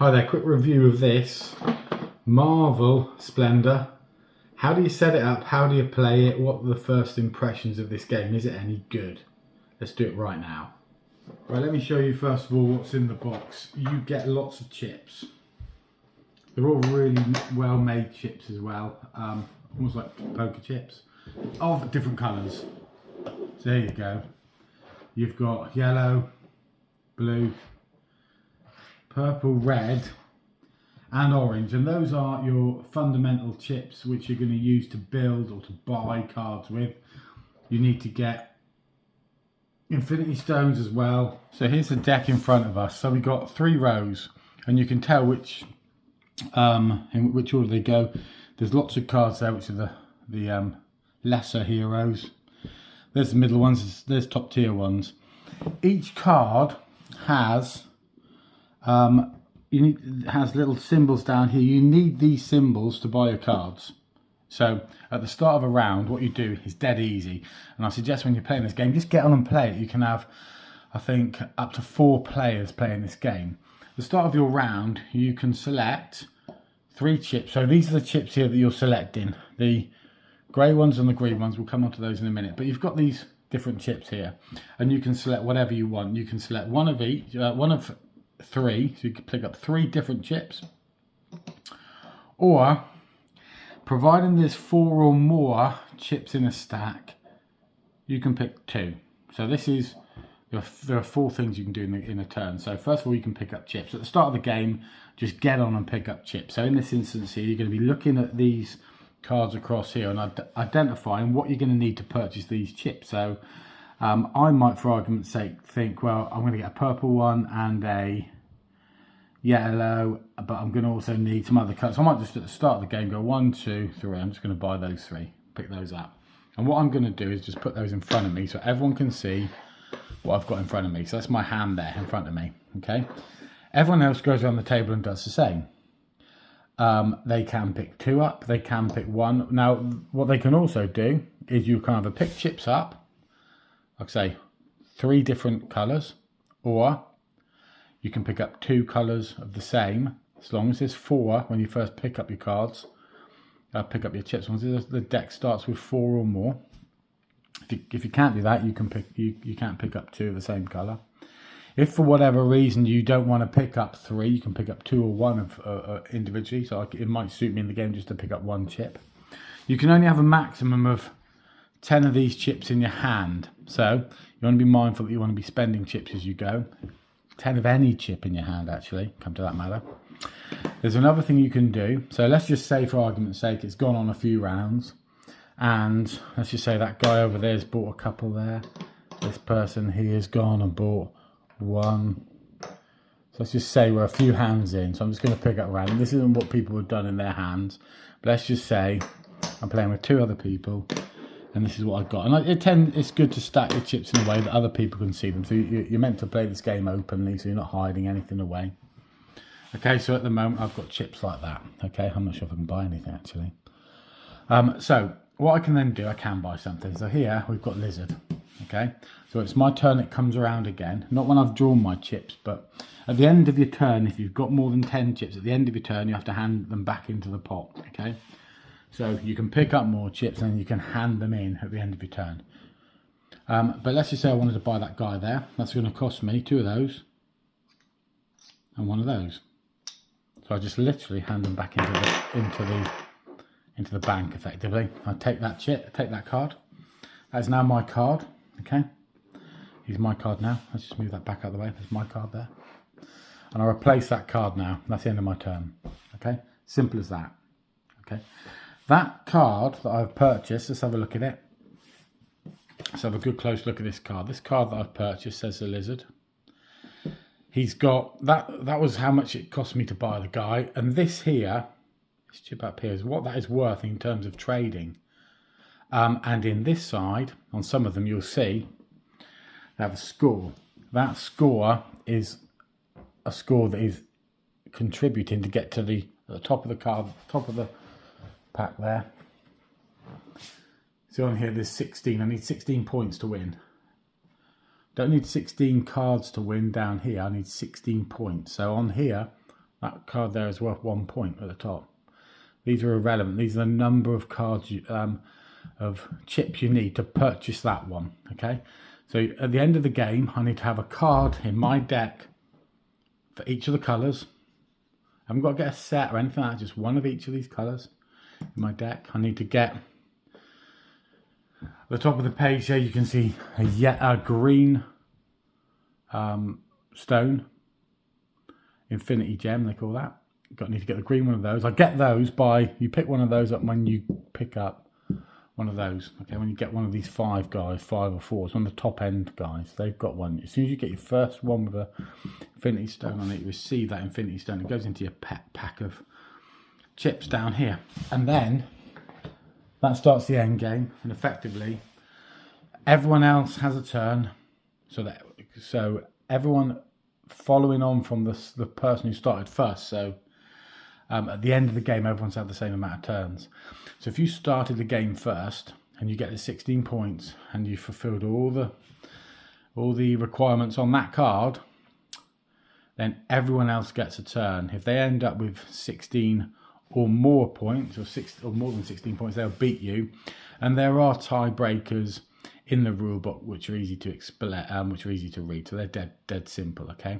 Hi there, quick review of this Marvel Splendor. How do you set it up? How do you play it? What are the first impressions of this game? Is it any good? Let's do it right now. Right, let me show you first of all what's in the box. You get lots of chips. They're all really well made chips as well, almost like poker chips, of different colours. So there you go. You've got yellow, blue, purple, red and orange, and those are your fundamental chips which you're going to use to build or to buy cards with. You need to get infinity stones as well. So here's the deck in front of us. So we've got 3 rows and you can tell which in which order they go. There's lots of cards there which are the lesser heroes. There's the middle ones, there's top tier ones. Each card has has little symbols down here. You need these symbols to buy your cards. So at the start of a round, what you do is dead easy. And I suggest when you're playing this game, just get on and play it. You can have, I think, up to 4 players playing this game. At the start of your round, you can select 3 chips. So these are the chips here that you're selecting. The grey ones and the green ones, we'll come on to those in a minute. But you've got these different chips here. And you can select whatever you want. You can select one of each, one of 3, so you can pick up 3 different chips, or providing there's 4 or more chips in a stack, you can pick 2. So this is, there are 4 things you can do in a turn. So first of all, you can pick up chips. At the start of the game, just get on and pick up chips. So in this instance here, you're going to be looking at these cards across here and identifying what you're going to need to purchase these chips. So I might, for argument's sake, think, well, I'm going to get a purple one and a yellow, but I'm going to also need some other colours. So I might just at the start of the game go 1, 2, 3. I'm just going to buy those 3, pick those up. And what I'm going to do is just put those in front of me so everyone can see what I've got in front of me. So that's my hand there in front of me, okay? Everyone else goes around the table and does the same. They can pick 2 up, they can pick 1. Now, what they can also do is you can either pick chips up, like say 3 different colours, or you can pick up 2 colours of the same, as long as there's 4 when you first pick up your cards, pick up your chips. Once the deck starts with 4 or more. If you can't do that, you can't pick up 2 of the same colour. If for whatever reason you don't want to pick up 3, you can pick up 2 or 1 of individually. So it might suit me in the game just to pick up 1 chip. You can only have a maximum of 10 of these chips in your hand. So you want to be mindful that you want to be spending chips as you go. 10 of any chip in your hand, actually, come to that matter. There's another thing you can do. So let's just say, for argument's sake, it's gone on a few rounds. And let's just say that guy over there has bought a couple there. This person here has gone and bought 1. So let's just say we're a few hands in. So I'm just going to pick up random. This isn't what people have done in their hands. But let's just say I'm playing with 2 other people. And this is what I've got. And it's good to stack your chips in a way that other people can see them. So you're meant to play this game openly, so you're not hiding anything away. Okay, so at the moment I've got chips like that. Okay, I'm not sure if I can buy anything actually. So what I can then do, I can buy something. So here we've got lizard. Okay, so it's my turn, it comes around again. Not when I've drawn my chips, but at the end of your turn, if you've got more than 10 chips, at the end of your turn, you have to hand them back into the pot. Okay. So you can pick up more chips and you can hand them in at the end of your turn. But let's just say I wanted to buy that guy there. That's going to cost me 2 of those and 1 of those. So I just literally hand them back into the bank effectively. I take that chip, take that card. That's now my card. Okay, here's my card now. Let's just move that back out of the way. There's my card there, and I replace that card now. That's the end of my turn. Okay, simple as that. Okay. That card that I've purchased, let's have a look at it. Let's have a good close look at this card. This card that I've purchased says the lizard. He's got, that was how much it cost me to buy the guy. And this here, this chip up here, is what that is worth in terms of trading. And in this side, on some of them you'll see, they have a score. That score is a score that is contributing to get to the top of the card, top of the pack there. So on here there's 16. I need 16 points to win. Don't need 16 cards to win down here. I need 16 points. So on here That card there is worth 1 point at the top. These are irrelevant. These are the number of cards of chips you need to purchase that one. Okay, so at the end of the game, I need to have a card in my deck for each of the colours. I haven't got to get a set or anything like that, just one of each of these colours in my deck. I need to get at the top of the page here, you can see a green stone, infinity gem they call that. Need to get the green one of those. I get those by, you pick one of those up when you pick up one of those. Okay, when you get one of these 5 guys, 5 or 4s, one of the top end guys, they've got one. As soon as you get your first one with a infinity stone on it, you receive that infinity stone. It goes into your pack of chips down here, and then that starts the end game. And effectively, everyone else has a turn, so everyone following on from the person who started first. So at the end of the game, everyone's had the same amount of turns. So if you started the game first and you get the 16 points and you fulfilled all the requirements on that card, then everyone else gets a turn. If they end up with 16 or more points, or more than 16 points, they'll beat you. And there are tiebreakers in the rule book which are easy to explain, which are easy to read. So they're dead simple. Okay.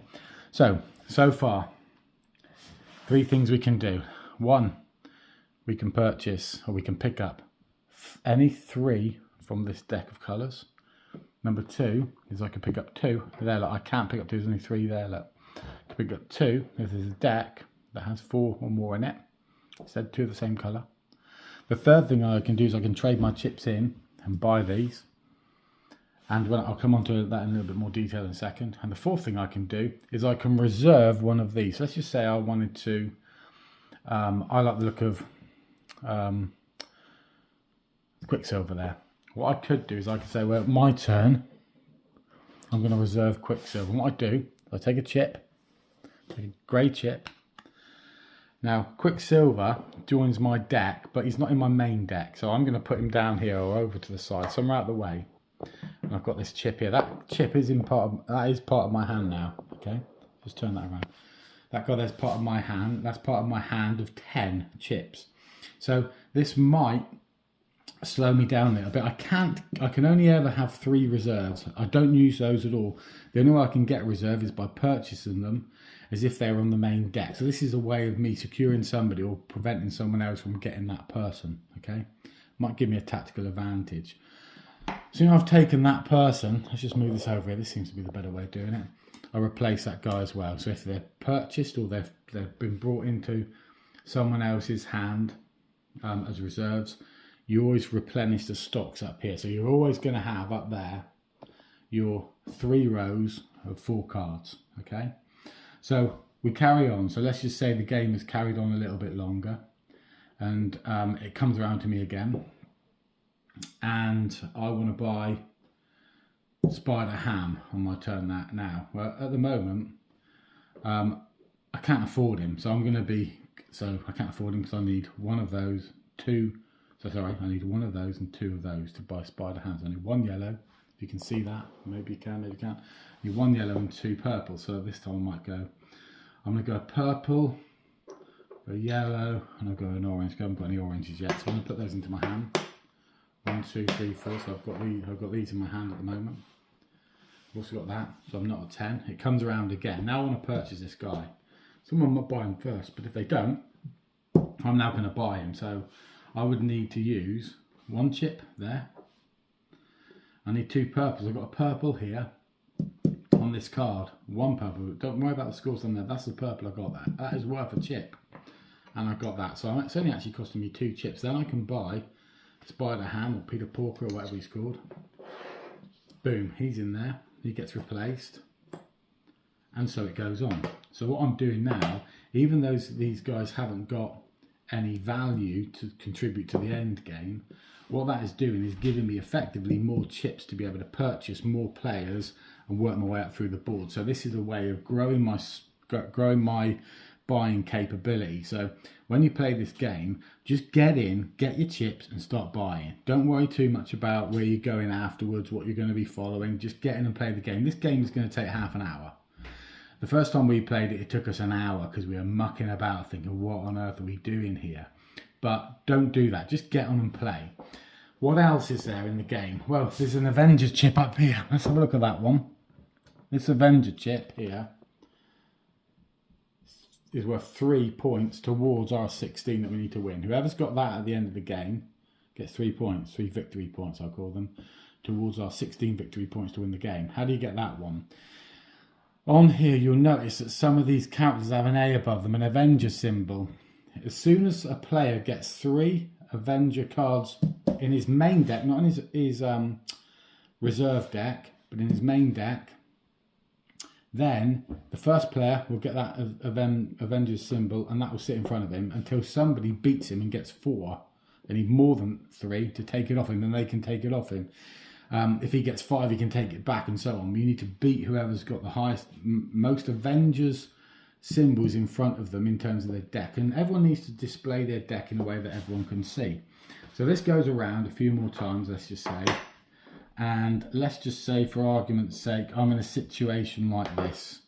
So far, 3 things we can do. 1, we can purchase, or we can pick up any 3 from this deck of colours. Number 2 is I can pick up 2. There, look, I can't pick up 2. There's only 3 there. Look, I can pick up 2 if there's a deck that has 4 or more in it. Instead, 2 of the same colour. The third thing I can do is I can trade my chips in and buy these. And I'll come on to that in a little bit more detail in a second. And the fourth thing I can do is I can reserve one of these. So let's just say I wanted to, I like the look of Quicksilver there. What I could do is I could say, well, my turn, I'm going to reserve Quicksilver. And what I do, I take a chip, take a grey chip. Now, Quicksilver joins my deck, but he's not in my main deck. So I'm going to put him down here or over to the side, somewhere out of the way. And I've got this chip here. That chip is part of my hand now. Okay, just turn that around. That guy there's part of my hand. That's part of my hand of 10 chips. So this might slow me down a little bit. I can only ever have 3 reserves. I don't use those at all. The only way I can get a reserve is by purchasing them as if they're on the main deck. So this is a way of me securing somebody or preventing someone else from getting that person. Okay, might give me a tactical advantage. So now I've taken that person, let's just move this over here. This seems to be the better way of doing it. I'll replace that guy as well. So if they're purchased or they've been brought into someone else's hand as reserves, you always replenish the stocks up here. So you're always going to have up there your 3 rows of 4 cards. Okay, so we carry on. So let's just say the game has carried on a little bit longer, and it comes around to me again. And I want to buy Spider Ham on my turn now. Well, at the moment, I can't afford him, so I can't afford him because I need one of those, 2. So sorry, I need one of those and 2 of those to buy Spider Ham. So I need 1 yellow. If you can see that, maybe you can, maybe you can't. I need 1 yellow and 2 purple. So this time I might go. I'm going to go purple, a yellow, and I'll go an orange. I haven't got any oranges yet, so I'm going to put those into my hand. 1, 2, 3, 4. So I've got these in my hand at the moment. I've also got that, so I'm not at 10. It comes around again. Now I want to purchase this guy. Someone might buy him first, but if they don't, I'm now going to buy him. So I would need to use 1 chip there. I need 2 purples. I've got a purple here on this card. 1 purple. Don't worry about the scores on there. That's the purple I got. That is worth a chip, and I got that. So it's only actually costing me 2 chips. Then I can buy Spider Ham or Peter Porker or whatever he's called. Boom, he's in there. He gets replaced, and so it goes on. So what I'm doing now, even though these guys haven't got any value to contribute to the end game, what that is doing is giving me effectively more chips to be able to purchase more players and work my way up through the board. So this is a way of growing my buying capability. So when you play this game, just get in, get your chips and start buying. Don't worry too much about where you're going afterwards, what you're going to be following. Just get in and play the game. This game is going to take half an hour. The first time we played it, it took us an hour because we were mucking about thinking, what on earth are we doing here? But don't do that, just get on and play. What else is there in the game? Well, there's an Avenger chip up here. Let's have a look at that one. This Avenger chip here is worth 3 points towards our 16 that we need to win. Whoever's got that at the end of the game gets 3 points, 3 victory points I'll call them, towards our 16 victory points to win the game. How do you get that one? On here you'll notice that some of these characters have an A above them, an Avenger symbol. As soon as a player gets 3 Avenger cards in his main deck, not in his reserve deck, but in his main deck, then the first player will get that Avengers symbol, and that will sit in front of him until somebody beats him and gets 4. They need more than 3 to take it off him, then they can take it off him. If he gets 5, he can take it back, and so on. You need to beat whoever's got the highest, most Avengers symbols in front of them in terms of their deck. And everyone needs to display their deck in a way that everyone can see. So this goes around a few more times, let's just say. And let's just say, for argument's sake, I'm in a situation like this.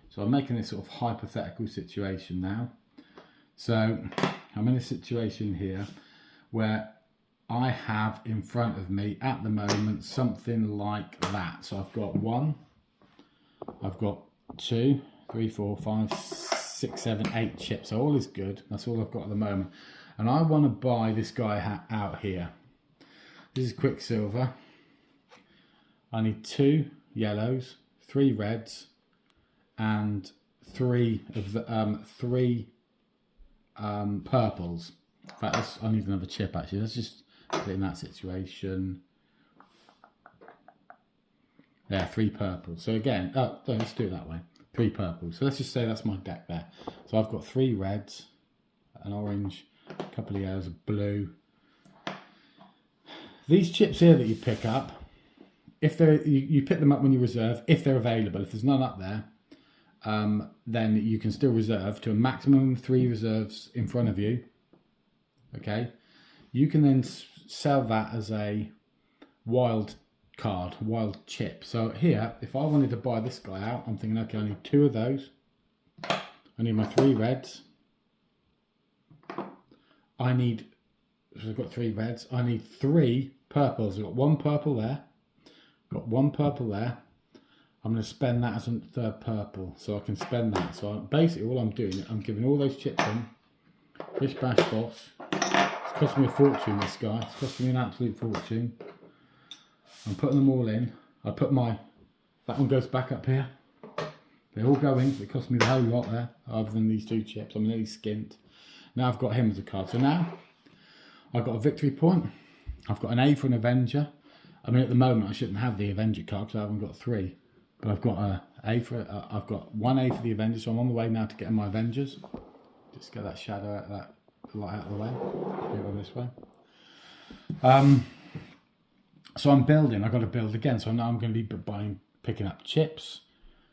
So I'm making this sort of hypothetical situation now. So I'm in a situation here where I have in front of me at the moment something like that. So I've got 1, I've got 2, 3, 4, 5, 6, 7, 8 chips. So all is good. That's all I've got at the moment. And I want to buy this guy out here. This is Quicksilver. I need 2 yellows, 3 reds, and 3 of the 3 purples. In fact, I need another chip actually. Let's just put it in that situation. There, 3 purples. So again, no, let's do it that way. 3 purples. So let's just say that's my deck there. So I've got 3 reds, an orange, a couple of yellows, a blue. These chips here that you pick up, if they're, you pick them up when you reserve, if they're available. If there's none up there, then you can still reserve to a maximum of 3 reserves in front of you. Okay, you can then sell that as a wild card, wild chip. So here, if I wanted to buy this guy out, I'm thinking, okay, I need 2 of those. I need my 3 reds. I need, so I've got 3 reds. I need 3 purples. I've got 1 purple there. Got 1 purple there. I'm going to spend that as a 3rd purple, so I can spend that. So basically all I'm doing, I'm giving all those chips in. Bish bash boss. It's cost me a fortune, this guy. It's cost me an absolute fortune. I'm putting them all in. I put my, that one goes back up here. They all go in, so it cost me the whole lot there, other than these 2 chips. I'm nearly skint. Now I've got him as a card. So now I've got a victory point. I've got an A for an Avenger. I mean, at the moment I shouldn't have the Avenger card because I haven't got 3. But I've got I've got 1 A for the Avengers, so I'm on the way now to getting my Avengers. Just get that shadow out of that light out of the way. Go this way. So I'm building. I've got to build again. So now I'm going to be picking up chips,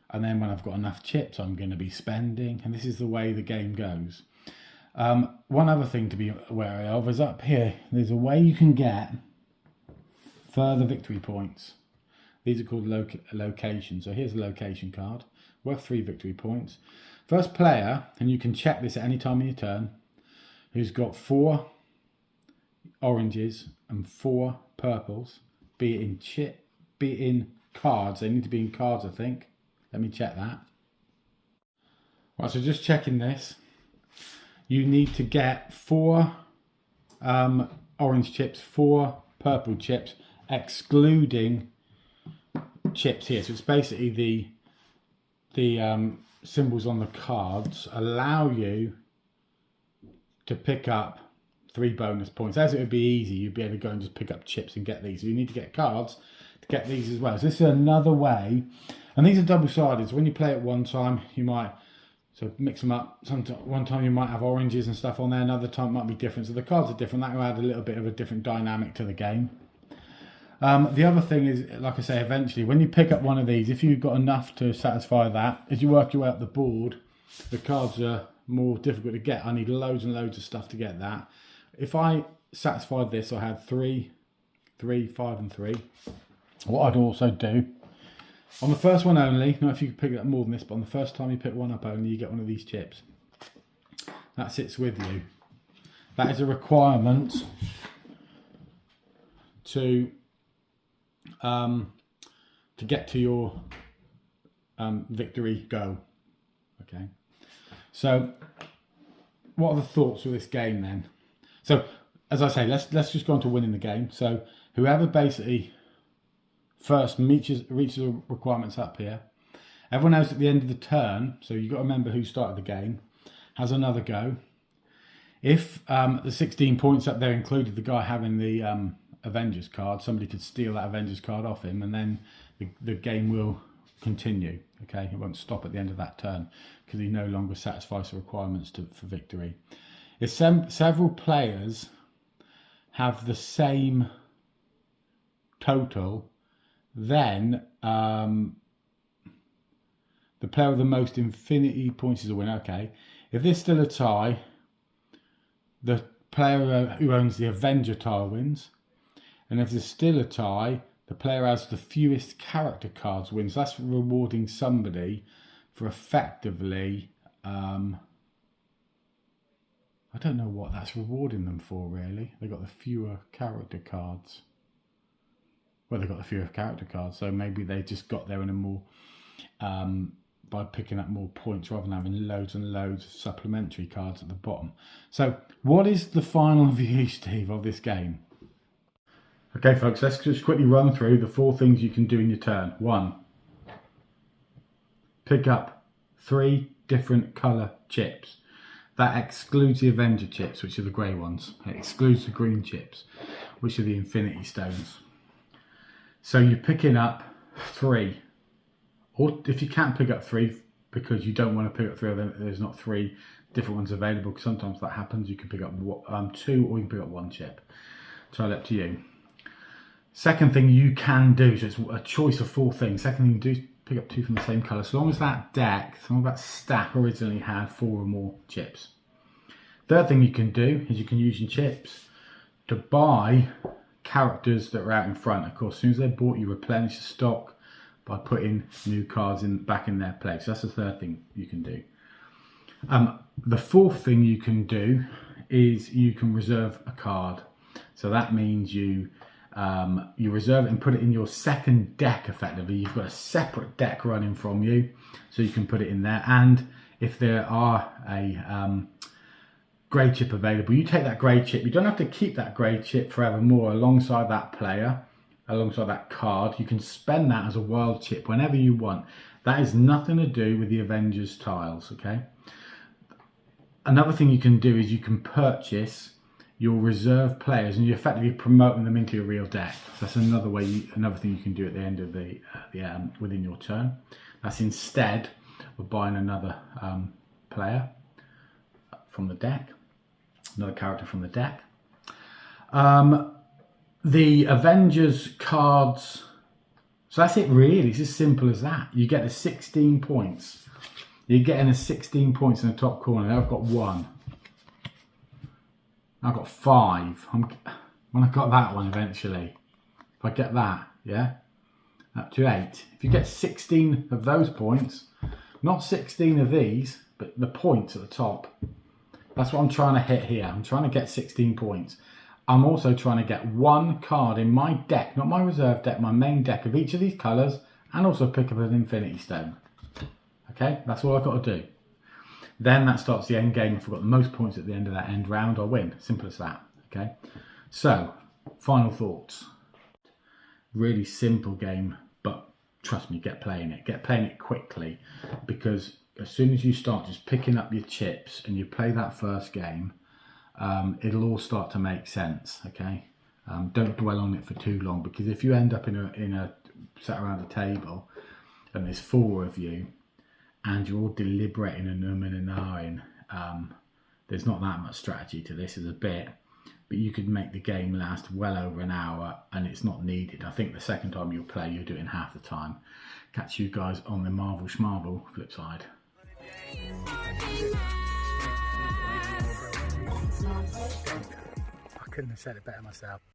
and then when I've got enough chips, I'm going to be spending. And this is the way the game goes. One other thing to be wary of is up here. There's a way you can get further victory points. These are called locations. So here's a location card, worth 3 victory points. First player, and you can check this at any time in your turn, who's got 4 oranges and 4 purples, be it in cards. They need to be in cards, I think. Let me check that. Right, so just checking this. You need to get 4 orange chips, 4 purple chips, excluding chips here. So it's basically the symbols on the cards allow you to pick up 3 bonus points. As it would be easy, you'd be able to go and just pick up chips and get these. So you need to get cards to get these as well. So this is another way, and these are double-sided. So when you play it one time, you might mix them up. One time you might have oranges and stuff on there. Another time it might be different. So the cards are different. That will add a little bit of a different dynamic to the game. The other thing is, like I say, eventually when you pick up one of these, if you've got enough to satisfy that, as you work your way up the board, the cards are more difficult to get. I need loads and loads of stuff to get that. If I satisfied this, I had 3, 5 and 3. What I'd also do On the first one only, not if you pick up more than this, but on the first time you pick one up only, you get one of these chips. That sits with you. That is a requirement to get to your victory goal. Okay. So, what are the thoughts of this game then? So, as I say, let's just go on to winning the game. So, whoever basically first reaches the requirements up here, everyone else at the end of the turn, so you've got to remember who started the game, has another go. If the 16 points up there included the guy having the Avengers card, somebody could steal that Avengers card off him, and then the game will continue. Okay, it won't stop at the end of that turn because he no longer satisfies the requirements for victory. If several players have the same total, then the player with the most infinity points is a winner. Okay, if there's still a tie, the player who owns the Avenger tile wins, and if there's still a tie, the player has the fewest character cards wins. That's rewarding somebody for effectively, I don't know what that's rewarding them for really. They got the fewer character cards. Well, they got the fewer character cards, so maybe they just got there in a more, by picking up more points rather than having loads and loads of supplementary cards at the bottom. So what is the final view, Steve, of this game? Okay, folks, let's just quickly run through the 4 things you can do in your turn. 1, pick up 3 different colour chips. That excludes the Avenger chips, which are the grey ones. It excludes the green chips, which are the Infinity Stones. So you're picking up 3. Or if you can't pick up 3 because you don't want to pick up 3, then there's not 3 different ones available, because sometimes that happens. You can pick up 2, or you can pick up 1 chip. Totally up to you. Second thing you can do, so it's a choice of 4 things. Second thing you do, pick up 2 from the same colour, so long as that deck, so long as that stack originally had 4 or more chips. Third thing you can do is you can use your chips to buy characters that are out in front. Of course, as soon as they're bought, you replenish the stock by putting new cards back in their place. That's the third thing you can do. The fourth thing you can do is you can reserve a card. So that means you reserve it and put it in your second deck effectively. You've got a separate deck running from you, so you can put it in there. And if there are a grey chip available, you take that grey chip. You don't have to keep that grey chip forevermore alongside that player, alongside that card. You can spend that as a wild chip whenever you want. That has nothing to do with the Avengers tiles, okay? Another thing you can do is you can purchase your reserve players, and you're effectively promoting them into your real deck. That's another way, another thing you can do at the end of the within your turn. That's instead of buying another player from the deck, another character from the deck. The Avengers cards. So that's it really. It's as simple as that. You get the 16 points. You're getting a 16 points in the top corner. Now I've got 1. I've got 5. When I got that one eventually, if I get that, yeah, up to 8. If you get 16 of those points, not 16 of these, but the points at the top, that's what I'm trying to hit here. I'm trying to get 16 points. I'm also trying to get 1 card in my deck, not my reserve deck, my main deck of each of these colours, and also pick up an Infinity Stone. Okay, that's all I've got to do. Then that starts the end game. If I've got the most points at the end of that end round, I'll win. Simple as that. Okay. So, final thoughts. Really simple game, but trust me, get playing it. Get playing it quickly, because as soon as you start just picking up your chips and you play that first game, it'll all start to make sense. Okay. Don't dwell on it for too long, because if you end up in a sat around a table and there's 4 of you, and you're all deliberating and umming and ahhing, there's not that much strategy to this. There's a bit, but you could make the game last well over an hour, and it's not needed. I think the second time you'll play, you'll do it in half the time. Catch you guys on the Marvel Schmarvel flip side. I couldn't have said it better myself.